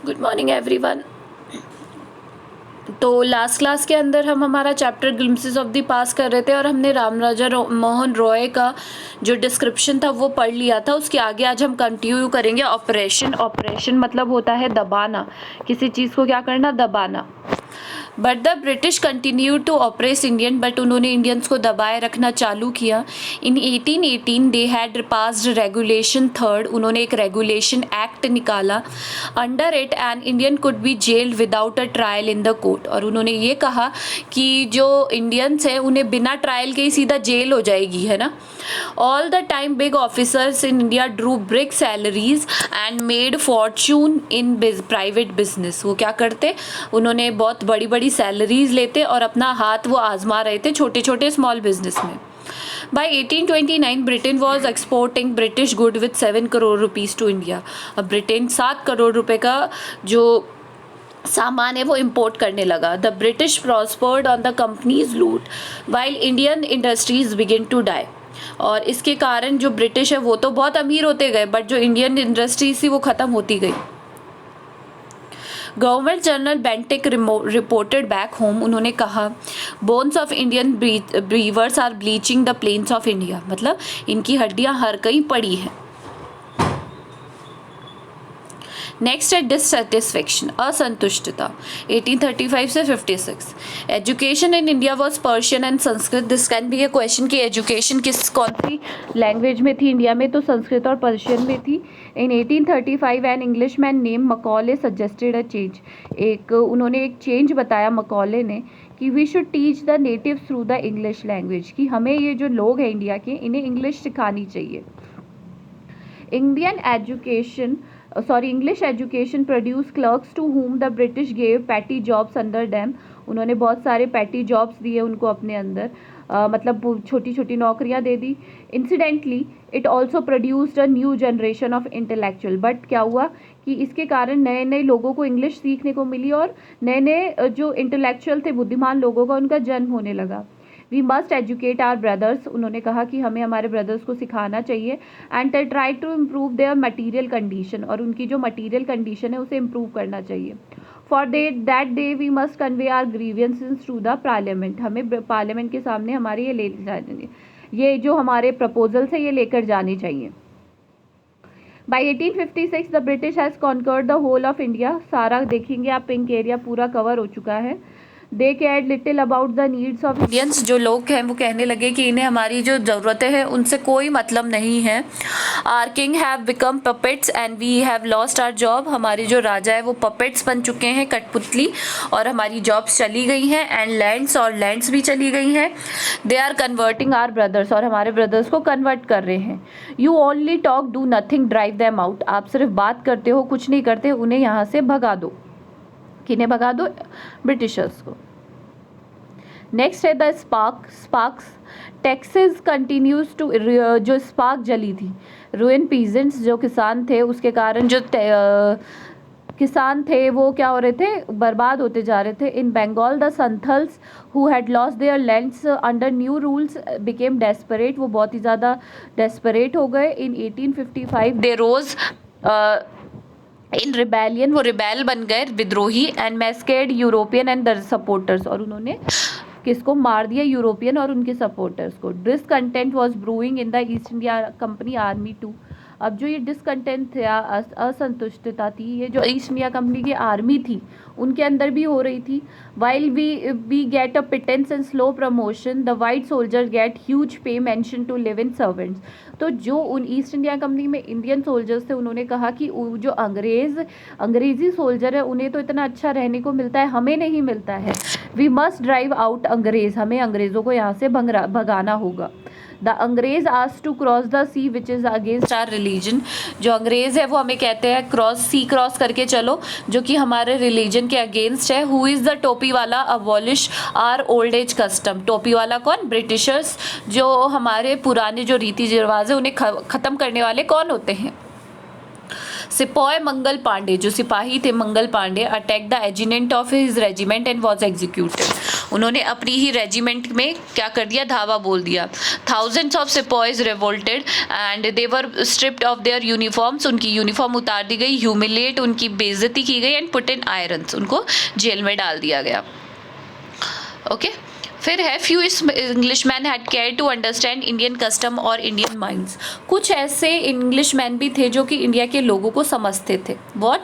Good morning everyone. तो last class के अंदर हम हमारा chapter glimpses of the past कर रहे थे और हमने राम राजा मोहन रॉय का जो डिस्क्रिप्शन था वो पढ़ लिया था। उसके आगे आज हम कंटिन्यू करेंगे ऑपरेशन। ऑपरेशन मतलब होता है दबाना, किसी चीज़ को क्या करना, दबाना। But the British continue to oppress Indian, but उन्होंने इंडियंस को दबाए रखना चालू किया। In 1818 they had passed regulation third, उन्होंने एक रेगुलेशन एक्ट निकाला। Under it an Indian could be jailed without a trial in the court, और उन्होंने ये कहा कि जो इंडियंस हैं उन्हें बिना ट्रायल के ही सीधा जेल हो जाएगी, है ना। All the time big officers in India Drew big salaries and made Fortune in private business. वो क्या करते, उन्होंने बहुत बड़ी बड़ी सैलरीज लेते और अपना हाथ वो आजमा रहे थे छोटे छोटे स्मॉल बिजनेस में। By 1829 Britain was exporting British good with 7 crore rupees to India. अब ब्रिटेन 7 करोड़ रुपए का जो सामान है वो इम्पोर्ट करने लगा। The British prospered on the company's loot while Indian industries begin to die. और इसके कारण जो ब्रिटिश है वो तो बहुत अमीर होते गए, बट जो इंडियन इंडस्ट्रीज थी वो ख़त्म होती गई। Government general Bentinck reported back home, उन्होंने कहा bones of Indian weavers are bleaching the plains of India, मतलब इनकी हड्डियां हर कहीं पड़ी हैं। नेक्स्ट है डिससेटिस्फेक्शन, असंतुष्टता, 1835 से 56। Education in India was Persian and Sanskrit. This can B A question कि एजुकेशन कौन सी लैंग्वेज में थी इंडिया में, तो संस्कृत और पर्शियन में थी। In 1835 an English man name Macaulay suggested a change, उन्होंने एक चेंज बताया मकॉले ने कि we should teach the native through the English language, कि हमें ये जो लोग हैं इंडिया के इन्हें इंग्लिश सिखानी चाहिए। English education produced clerks to whom the British gave petty jobs under them. उन्होंने बहुत सारे petty jobs दिए उनको अपने अंदर, मतलब छोटी छोटी नौकरियां दे दी। Incidentally, it also produced a new generation of intellectual. But क्या हुआ कि इसके कारण नए नए लोगों को इंग्लिश सीखने को मिली और नए नए जो इंटेलेक्चुअल थे, बुद्धिमान लोगों का, उनका जन्म होने लगा। We must educate our brothers, उन्होंने कहा कि हमें हमारे ब्रदर्स को सिखाना चाहिए। And try to improve their material condition, और उनकी जो मटीरियल कंडीशन है उसे इम्प्रूव करना चाहिए। For that day we must convey our grievances to the parliament, हमें पार्लियामेंट के सामने हमारे ये जो हमारे प्रपोजल्स है ये लेकर जाने चाहिए। By 1856 the British has conquered the whole of India, सारा देखेंगे आप पिंक एरिया पूरा कवर हो चुका है। They cared little about the needs of Indians, जो लोग हैं वो कहने लगे कि इन्हें हमारी जो ज़रूरतें हैं उनसे कोई मतलब नहीं है। Our king have become puppets and we have lost our job, हमारे जो राजा है वो पपेट्स बन चुके हैं, कठपुतली, और हमारी जॉब्स चली गई हैं। एंड लैंड्स, और लैंड्स भी चली गई हैं। They are converting our brothers, और हमारे ब्रदर्स को कन्वर्ट कर रहे हैं। You only talk do nothing drive them out, आप सिर्फ बात करते हो कुछ नहीं करते, उन्हें यहाँ से भगा दो। किन्हें भगा दो? ब्रिटिशर्स को। नेक्स्ट है the sparks. Texas continues to, जो स्पार्क जली थी, रूइन पीजेंट्स, जो किसान थे, उसके कारण जो किसान थे वो क्या हो रहे थे, बर्बाद होते जा रहे थे। In Bengal the Santhals who had lost their lands under new rules became desperate, वो बहुत ही ज़्यादा डेस्परेट हो गए। इन 1855 दे रोज इन रिबेलियन, वो रिबेल बन गए, विद्रोही। And massacred European and the supporters, और उन्होंने किसको मार दिया? यूरोपियन और उनके सपोर्टर्स को। Discontent was brewing in the East India Company army too, अब जो ये डिसकंटेंट था, असंतुष्टता थी, ये जो ईस्ट इंडिया कंपनी की आर्मी थी उनके अंदर भी हो रही थी। While we get a pittance and slow promotion, the white soldier get huge pay mansion to live in servants, तो जो उन ईस्ट इंडिया कंपनी में इंडियन सोल्जर्स थे उन्होंने कहा कि जो अंग्रेज़ी सोल्जर है उन्हें तो इतना अच्छा रहने को मिलता है, हमें नहीं मिलता है। वी मस्ट ड्राइव आउट अंग्रेज़, हमें अंग्रेज़ों को यहाँ से भगाना होगा। द अंग्रेज ask to cross the sea which is against our religion, जो अंग्रेज़ है वो हमें कहते हैं क्रॉस करके चलो, जो कि हमारे रिलीजन के अगेंस्ट है। हु इज़ द टोपी वाला abolish our old age custom, टोपी वाला कौन? ब्रिटिशर्स, जो हमारे पुराने जो रीति रिवाज है उन्हें ख़त्म करने वाले कौन होते हैं? सिपाही मंगल पांडे, जो सिपाही थे Mangal Pandey, attack the adjutant of his regiment and was executed. उन्होंने अपनी ही रेजिमेंट में क्या कर दिया, धावा बोल दिया। Thousands of sepoys revolted and they were stripped of their uniforms, उनकी यूनिफॉर्म उतार दी गई, ह्यूमिलेट, उनकी बेइज्जती की गई, एंड पुट इन आयरन्स, उनको जेल में डाल दिया गया। ओके फिर है few English man had care to understand Indian custom और इंडियन माइंड्स। कुछ ऐसे इंग्लिश मैन भी थे जो कि इंडिया के लोगों को समझते थे। What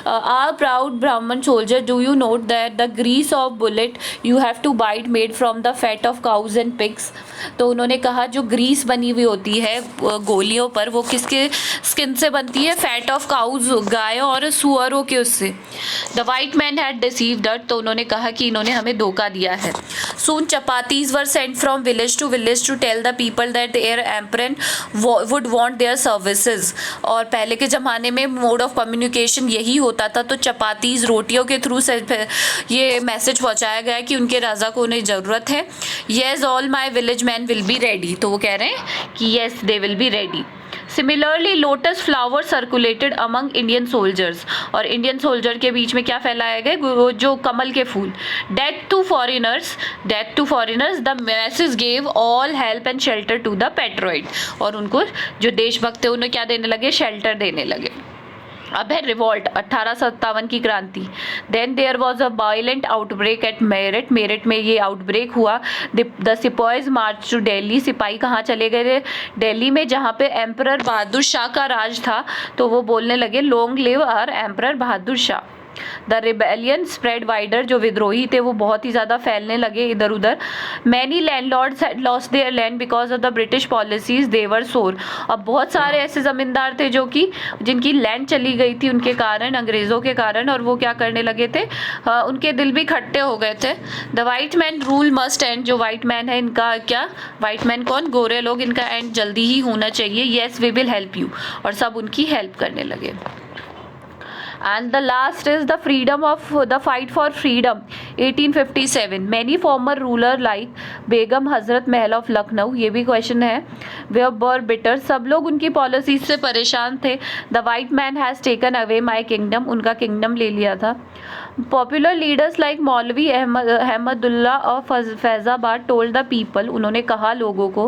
our proud Brahmin soldier do you note that the grease of bullet you have to bite made from the fat of cows and pigs. तो उन्होंने कहा जो ग्रीस बनी हुई होती है गोलियों पर, वो किसके स्किन से बनती है, फैट ऑफ काउज, गायों और सुअरों के उससे। The white man had deceived us, तो उन्होंने कहा कि इन्होंने हमें धोखा दिया है। Soon chapatis were sent from village to tell the people that their emperor would want their services। और पहले के ज़माने में मोड ऑफ कम्युनिकेशन यही होता था, तो चपातीज़, रोटियों के थ्रू से ये मैसेज पहुंचाया गया कि उनके राजा को उन्हें ज़रूरत है। Yes all my village man will be ready, तो वो कह रहे हैं कि yes they will be ready. Similarly lotus flower circulated among Indian soldiers, और इंडियन सोल्जर के बीच में क्या फैलाए गए, जो कमल के फूल। Death to foreigners the message gave all help and shelter to the patriot, और उनको जो देशभक्त थे उन्हें क्या देने लगे, शेल्टर देने लगे। अब है रिवॉल्ट 1857 की क्रांति। Then there was a violent outbreak at Meerut में ये आउटब्रेक हुआ। द सिपाहीज मार्च टू दिल्ली, सिपाही कहाँ चले गए थे, दिल्ली में, जहाँ पे एम्परर बहादुर शाह का राज था। तो वो बोलने लगे long live our emperor Bahadur Shah. The rebellion spread wider, जो विद्रोही थे वो बहुत ही ज़्यादा फैलने लगे इधर उधर। Many landlords had lost their land because of the British policies, they were sore. अब बहुत सारे ऐसे ज़मींदार थे जो कि जिनकी लैंड चली गई थी उनके कारण, अंग्रेज़ों के कारण, और वो क्या करने लगे थे, उनके दिल भी खट्टे हो गए थे। The white man rule must and, जो वाइट मैन है इनका क्या, वाइट मैन कौन, गोरे लोग, इनका एंड जल्दी ही होना चाहिए। Yes we will help you, और सब उनकी हेल्प करने लगे। And the last is the fight for freedom 1857। many former ruler like Begum Hazrat Mahal of Lucknow, ये भी क्वेश्चन है, वर बिटर, सब लोग उनकी पॉलिसी से परेशान थे। The white man has taken away my kingdom, उनका किंगडम ले लिया था। पॉपुलर लीडर्स लाइक मौलवी Ahmadullah of Faizabad told the people, उन्होंने कहा लोगों को,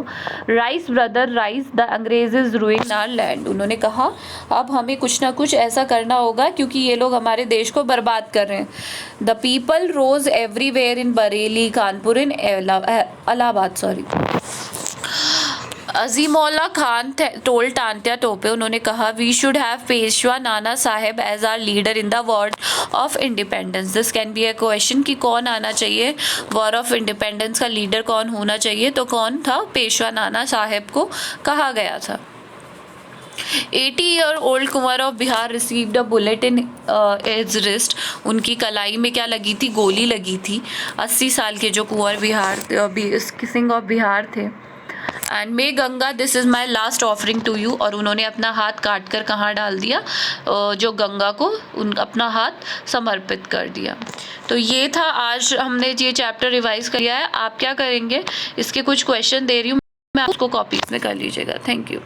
राइस ब्रदर राइस, द अंग्रेज इज रूइंग आवर लैंड, उन्होंने कहा अब हमें कुछ ना कुछ ऐसा करना होगा क्योंकि ये लोग हमारे देश को बर्बाद कर रहे हैं। The people rose everywhere in Bareilly, Kanpur, in Allahabad, Azimullah Khan टोल तांत्या टोपे, उन्होंने कहा we should have Peshwa Nana Saheb as our leader in the war of independence. This can be a question कि कौन आना चाहिए, वॉर ऑफ इंडिपेंडेंस का लीडर कौन होना चाहिए, तो कौन था, पेशवा नाना साहेब को कहा गया था। 80-year-old Kunwar of Bihar received a bullet in his wrist, उनकी कलाई में क्या लगी थी, गोली लगी थी। 80 साल के जो कुंवर सिंह ऑफ बिहार थे। And may Ganga this is my last offering to you, और उन्होंने अपना हाथ काट कर कहाँ डाल दिया, जो गंगा को अपना हाथ समर्पित कर दिया। तो ये था, आज हमने ये चैप्टर रिवाइज किया है। आप क्या करेंगे, इसके कुछ क्वेश्चन दे रही हूँ मैं, उसको कॉपीज में कर लीजिएगा। Thank you.